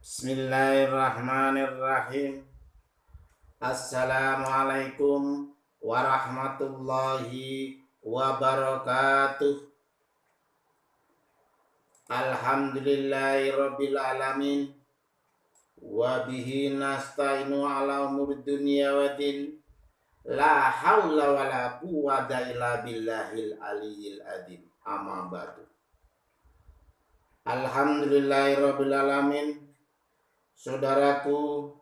Bismillahirrahmanirrahim. Assalamualaikum warahmatullahi wabarakatuh. Alhamdulillahirabbil alamin. Wa bihi nasta'inu ala umuri dunya waddin. La haula wala quwwata illa billahil aliyyil adzim. Amma ba'du. Alhamdulillahirabbil alamin. Saudaraku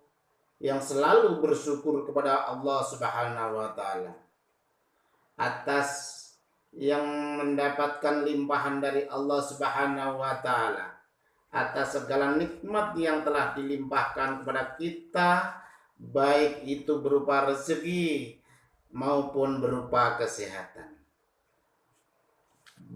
yang selalu bersyukur kepada Allah Subhanahu wa taala atas yang mendapatkan limpahan dari Allah Subhanahu wa taala, atas segala nikmat yang telah dilimpahkan kepada kita, baik itu berupa rezeki maupun berupa kesehatan.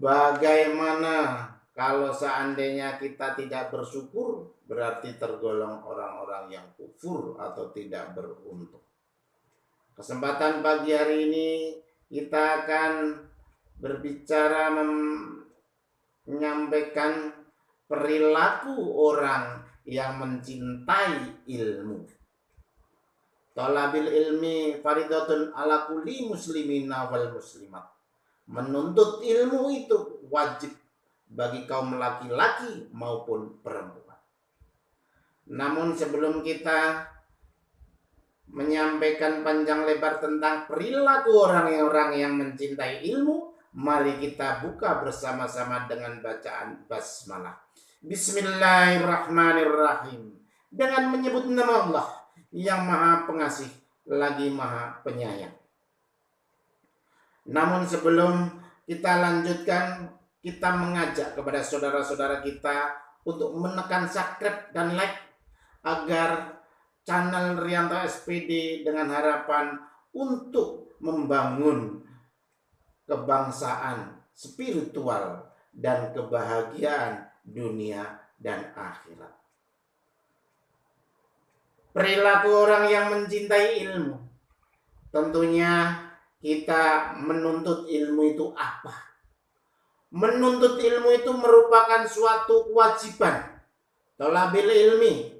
Bagaimana kalau seandainya kita tidak bersyukur, berarti tergolong orang-orang yang kufur atau tidak beruntung. Kesempatan pagi hari ini kita akan berbicara menyampaikan perilaku orang yang mencintai ilmu. Talabil ilmi faridatun ala kulli muslimina wal muslimat. Menuntut ilmu itu wajib bagi kaum laki-laki maupun perempuan. Namun sebelum kita menyampaikan panjang lebar tentang perilaku orang-orang yang mencintai ilmu, mari kita buka bersama-sama dengan bacaan basmalah. Bismillahirrahmanirrahim. Dengan menyebut nama Allah yang Maha Pengasih lagi Maha Penyayang. Namun sebelum kita lanjutkan, kita mengajak kepada saudara-saudara kita untuk menekan subscribe dan like agar channel Rianto SPD dengan harapan untuk membangun kebangsaan spiritual dan kebahagiaan dunia dan akhirat. Perilaku orang yang mencintai ilmu. Tentunya kita menuntut ilmu itu apa? Menuntut ilmu itu merupakan suatu kewajiban. Talabil ilmi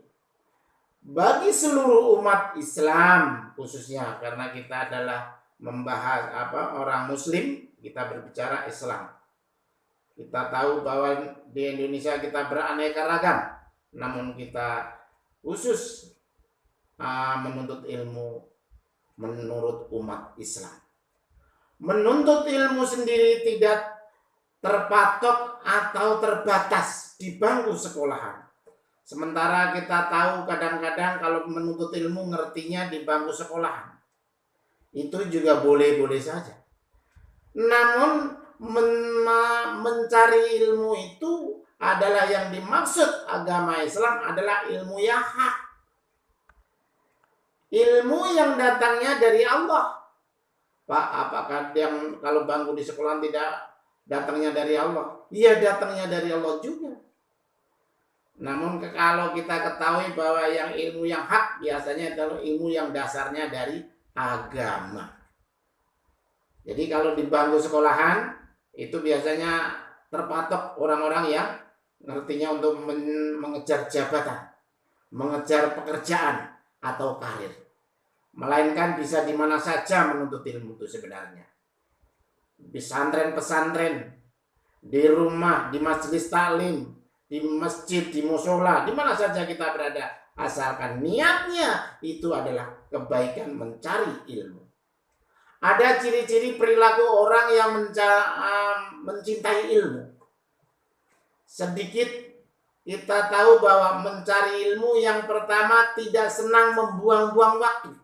bagi seluruh umat Islam, khususnya karena kita adalah membahas orang muslim, kita berbicara Islam. Kita tahu bahwa di Indonesia kita beraneka ragam, namun kita khusus menuntut ilmu menurut umat Islam. Menuntut ilmu sendiri tidak terpatok atau terbatas di bangku sekolahan. Sementara kita tahu kadang-kadang kalau menuntut ilmu ngertinya di bangku sekolahan. Itu juga boleh-boleh saja. Namun mencari ilmu itu adalah yang dimaksud agama Islam adalah ilmu yang hak. Ilmu yang datangnya dari Allah. Pak, apakah yang kalau bangku di sekolah tidak datangnya dari Allah? Iya, datangnya dari Allah juga. Namun kalau kita ketahui bahwa yang ilmu yang hak biasanya adalah ilmu yang dasarnya dari agama. Jadi kalau di bangku sekolahan itu biasanya terpatok orang-orang yang ngertinya untuk mengejar jabatan, mengejar pekerjaan atau karir. Melainkan bisa di mana saja menuntut ilmu itu sebenarnya. Pesantren-pesantren, di rumah, di majelis taklim, di masjid, di musola, di mana saja kita berada, asalkan niatnya itu adalah kebaikan mencari ilmu. Ada ciri-ciri perilaku orang yang mencintai ilmu. Sedikit kita tahu bahwa mencari ilmu yang pertama tidak senang membuang-buang waktu.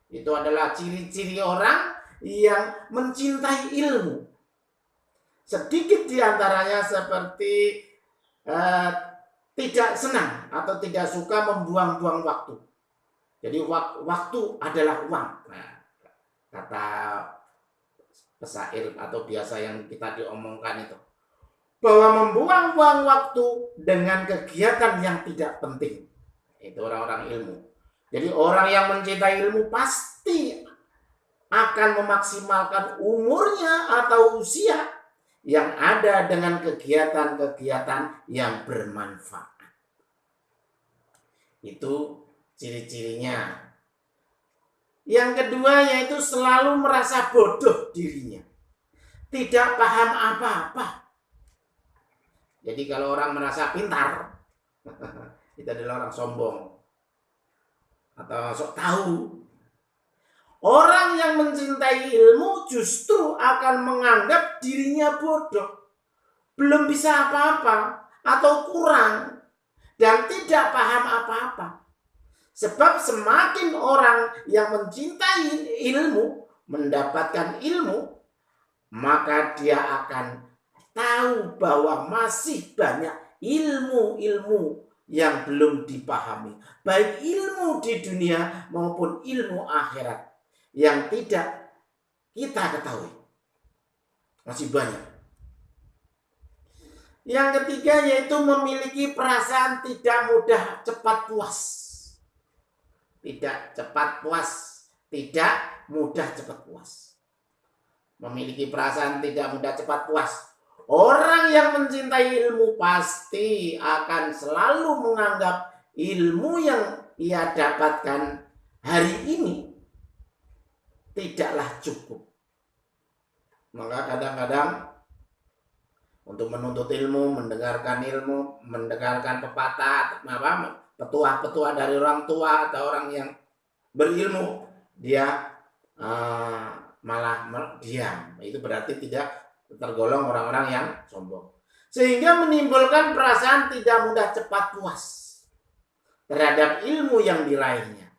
Itu adalah ciri-ciri orang yang mencintai ilmu. Sedikit diantaranya seperti tidak senang atau tidak suka membuang-buang waktu. Jadi waktu adalah uang. Nah, kata pesair atau biasa yang kita diomongkan itu. Bahwa membuang-buang waktu dengan kegiatan yang tidak penting. Itu orang-orang ilmu. Jadi orang yang mencintai ilmu pasti akan memaksimalkan umurnya atau usia yang ada dengan kegiatan-kegiatan yang bermanfaat. Itu ciri-cirinya. Yang kedua yaitu selalu merasa bodoh dirinya. Tidak paham apa-apa. Jadi kalau orang merasa pintar, itu adalah orang sombong. Atau sok tahu. Orang yang mencintai ilmu justru akan menganggap dirinya bodoh. Belum bisa apa-apa. Atau kurang. Dan tidak paham apa-apa. Sebab semakin orang yang mencintai ilmu, mendapatkan ilmu, maka dia akan tahu bahwa masih banyak ilmu-ilmu yang belum dipahami. Baik ilmu di dunia maupun ilmu akhirat yang tidak kita ketahui. Masih banyak. Yang ketiga yaitu memiliki perasaan tidak mudah cepat puas. Tidak cepat puas, tidak mudah cepat puas. Memiliki perasaan tidak mudah cepat puas. Orang yang mencintai ilmu pasti akan selalu menganggap ilmu yang ia dapatkan hari ini tidaklah cukup. Maka kadang-kadang untuk menuntut ilmu, mendengarkan pepatah, petua-petua dari orang tua atau orang yang berilmu, dia malah diam. Itu berarti tidak tergolong orang-orang yang sombong. Sehingga menimbulkan perasaan tidak mudah cepat puas terhadap ilmu yang diraihnya.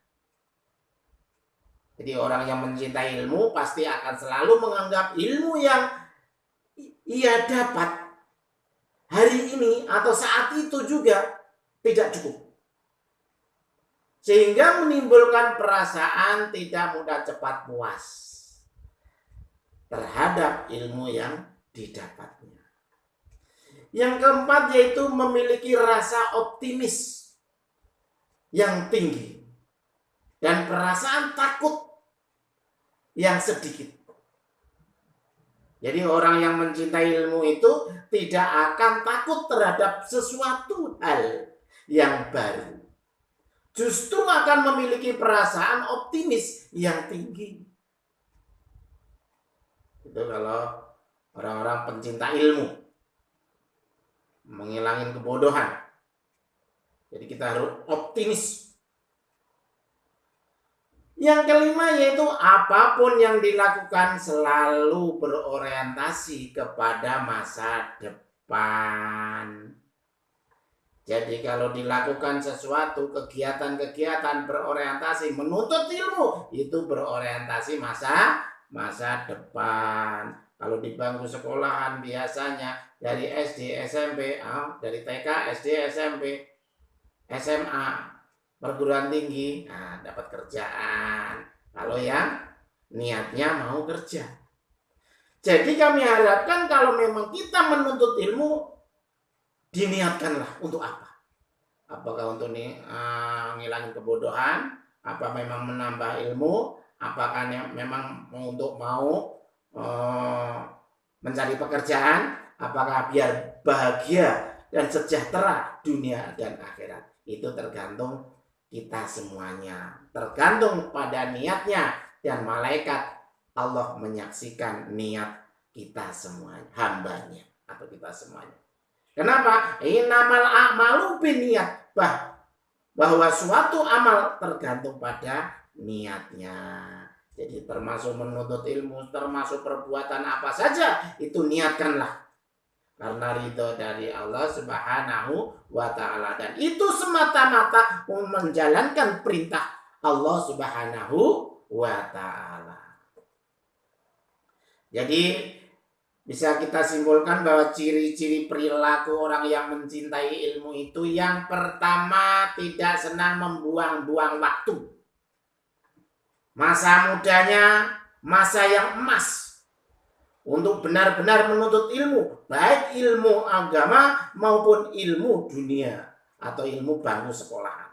Jadi orang yang mencintai ilmu pasti akan selalu menganggap ilmu yang ia dapat hari ini atau saat itu juga tidak cukup. Sehingga menimbulkan perasaan tidak mudah cepat puas terhadap ilmu yang didapatnya. Yang keempat yaitu memiliki rasa optimis yang tinggi dan perasaan takut yang sedikit. Jadi orang yang mencintai ilmu itu tidak akan takut terhadap sesuatu hal yang baru. Justru akan memiliki perasaan optimis yang tinggi. Itu kalau orang-orang pencinta ilmu. Menghilangin kebodohan. Jadi kita harus optimis. Yang kelima yaitu apapun yang dilakukan selalu berorientasi kepada masa depan. Jadi kalau dilakukan sesuatu kegiatan-kegiatan berorientasi menuntut ilmu, itu berorientasi masa depan. Kalau di bangku sekolahan biasanya dari SD, SMP, dari TK, SD, SMP, SMA, perguruan tinggi, dapat kerjaan. Kalau yang niatnya mau kerja. Jadi kami harapkan kalau memang kita menuntut ilmu, diniatkanlah untuk apa? Apakah untuk ngilangin kebodohan? Apa memang menambah ilmu? Apakah memang untuk mau mencari pekerjaan? Apakah biar bahagia dan sejahtera dunia dan akhirat? Itu tergantung kita semuanya. Tergantung pada niatnya. Dan malaikat Allah menyaksikan niat kita semuanya. Hambanya atau kita semuanya. Kenapa? Innamal a'malu binniyat. Bahwa suatu amal tergantung pada niatnya. Jadi termasuk menuntut ilmu, termasuk perbuatan apa saja, itu niatkanlah. Karena ridho dari Allah Subhanahu wa ta'ala. Dan itu semata-mata menjalankan perintah Allah Subhanahu wa ta'ala. Jadi bisa kita simpulkan bahwa ciri-ciri perilaku orang yang mencintai ilmu itu yang pertama tidak senang membuang-buang waktu. Masa mudanya, masa yang emas untuk benar-benar menuntut ilmu, baik ilmu agama maupun ilmu dunia atau ilmu bangku sekolahan.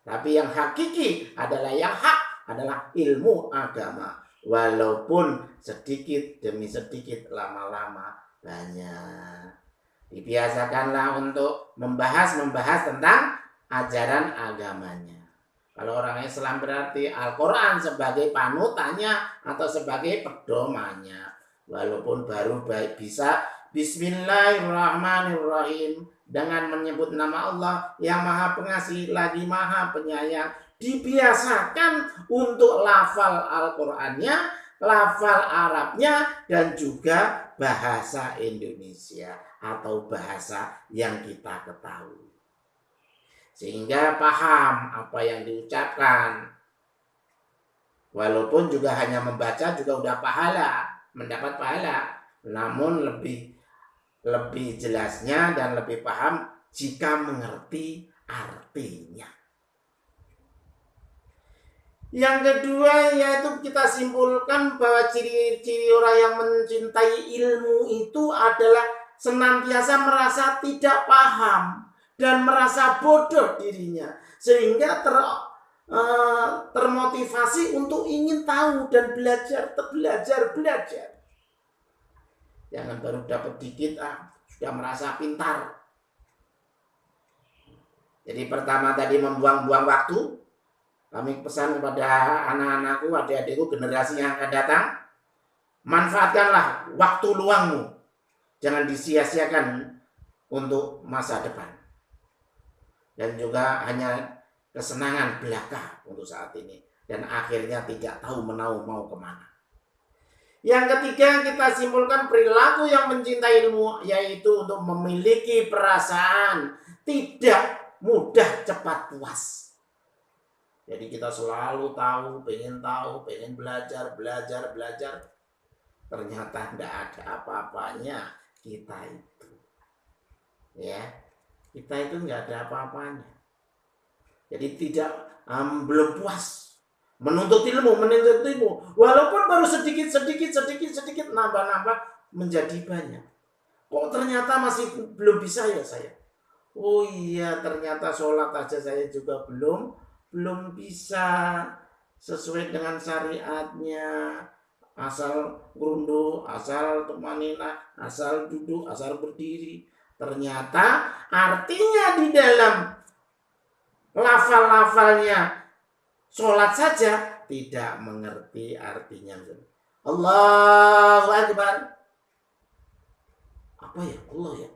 Tapi yang hakiki adalah yang hak adalah ilmu agama. Walaupun sedikit demi sedikit, lama-lama banyak. Dibiasakanlah untuk membahas tentang ajaran agamanya. Kalau orang Islam berarti Al-Quran sebagai panutannya atau sebagai pedomannya. Walaupun baru bisa Bismillahirrahmanirrahim dengan menyebut nama Allah yang Maha Pengasih lagi Maha Penyayang. Dibiasakan untuk lafal Al-Qur'annya, lafal Arabnya, dan juga bahasa Indonesia atau bahasa yang kita ketahui. Sehingga paham apa yang diucapkan. Walaupun juga hanya membaca juga udah pahala, mendapat pahala. Namun lebih jelasnya dan lebih paham jika mengerti artinya. Yang kedua yaitu kita simpulkan bahwa ciri-ciri orang yang mencintai ilmu itu adalah senantiasa merasa tidak paham dan merasa bodoh dirinya, sehingga termotivasi untuk ingin tahu dan belajar. Jangan baru dapat dikit sudah merasa pintar. Jadi pertama tadi membuang-buang waktu. Kami pesan kepada anak-anakku, adik-adikku, generasi yang akan datang, manfaatkanlah waktu luangmu. Jangan disia-siakan untuk masa depan. Dan juga hanya kesenangan belaka untuk saat ini. Dan akhirnya tidak tahu menau mau kemana. Yang ketiga kita simpulkan perilaku yang mencintai ilmu, yaitu untuk memiliki perasaan tidak mudah cepat puas. Jadi kita selalu pengen belajar. Ternyata tidak ada apa-apanya kita itu. Ya, kita itu nggak ada apa-apanya. Jadi belum puas menuntut ilmu. Walaupun baru sedikit nambah menjadi banyak. Kok ternyata masih belum bisa ya saya? Oh iya, ternyata sholat aja saya juga belum bisa sesuai dengan syariatnya. Asal ngerunduk, asal tumanina, asal duduk, asal berdiri. Ternyata artinya di dalam lafal-lafalnya sholat saja tidak mengerti artinya. Allahu Akbar. Apa ya? Allah ya.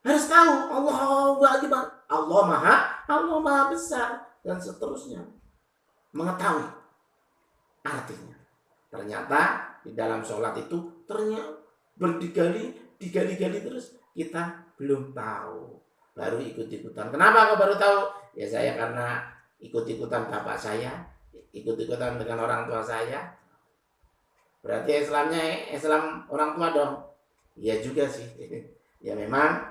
Harus tahu Allahu Akbar. Allah Maha besar. Dan seterusnya, mengetahui artinya. Ternyata di dalam sholat itu ternyata digali terus kita belum tahu, baru ikut-ikutan. Kenapa kok baru tahu? Ya saya karena ikut-ikutan bapak saya, ikut-ikutan dengan orang tua saya. Berarti Islam orang tua dong? Iya juga sih. Ya memang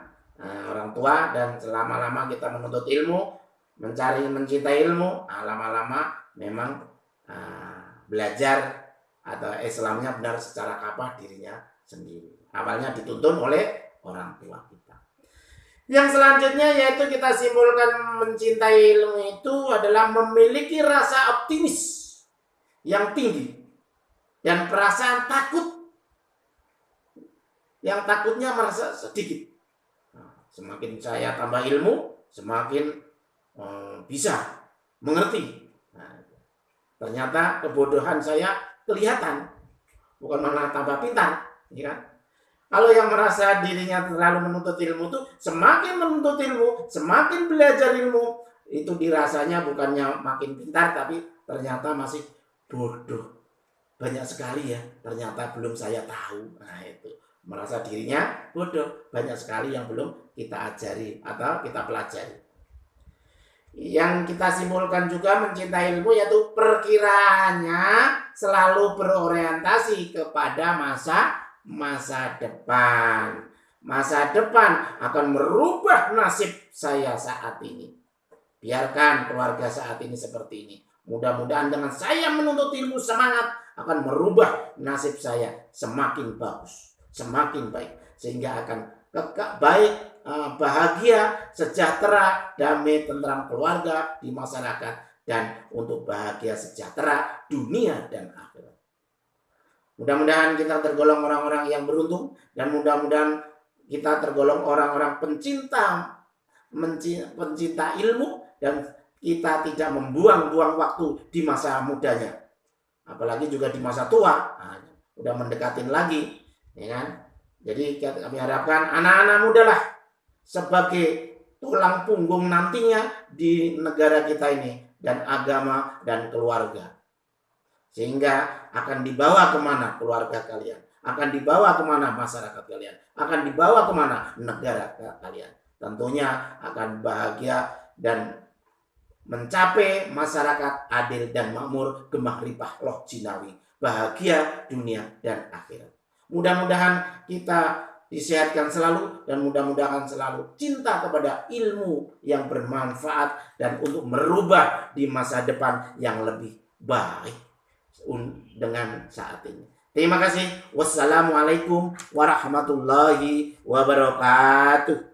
orang tua, dan selama-lama kita menuntut ilmu, mencintai ilmu, lama-lama memang belajar atau Islamnya benar secara kapal dirinya sendiri. Awalnya dituntun oleh orang tua kita. Yang selanjutnya yaitu kita simpulkan mencintai ilmu itu adalah memiliki rasa optimis yang tinggi dan perasaan takut. Yang takutnya merasa sedikit. Semakin saya tambah ilmu, semakin bisa mengerti. Ternyata kebodohan saya kelihatan, bukan malah tambah pintar, ya kan? Kalau yang merasa dirinya terlalu menuntut ilmu itu, semakin menuntut ilmu, semakin belajar ilmu, itu dirasanya bukannya makin pintar, tapi ternyata masih bodoh. Banyak sekali ya, ternyata belum saya tahu. Nah itu, merasa dirinya bodoh. Banyak sekali yang belum kita ajari atau kita pelajari. Yang kita simpulkan juga mencintai ilmu yaitu perkiraannya selalu berorientasi kepada masa depan. Masa depan akan merubah nasib saya saat ini. Biarkan keluarga saat ini seperti ini. Mudah-mudahan dengan saya menuntut ilmu semangat akan merubah nasib saya semakin bagus, semakin baik, sehingga akan baik, bahagia, sejahtera, damai, tentram keluarga di masyarakat, dan untuk bahagia sejahtera dunia dan akhirat. Mudah-mudahan kita tergolong orang-orang yang beruntung, dan mudah-mudahan kita tergolong orang-orang pencinta pencinta ilmu, dan kita tidak membuang-buang waktu di masa mudanya, apalagi juga di masa tua. Nah, udah mendekatin lagi, ya kan? Jadi kami harapkan anak-anak muda lah sebagai tulang punggung nantinya di negara kita ini, dan agama dan keluarga. Sehingga akan dibawa kemana keluarga kalian, akan dibawa kemana masyarakat kalian, akan dibawa kemana negara kalian. Tentunya akan bahagia dan mencapai masyarakat adil dan makmur, gemah ripah loh jinawi, bahagia dunia dan akhirat. Mudah-mudahan kita disehatkan selalu, dan mudah-mudahan selalu cinta kepada ilmu yang bermanfaat dan untuk merubah di masa depan yang lebih baik dengan saat ini. Terima kasih. Wassalamualaikum warahmatullahi wabarakatuh.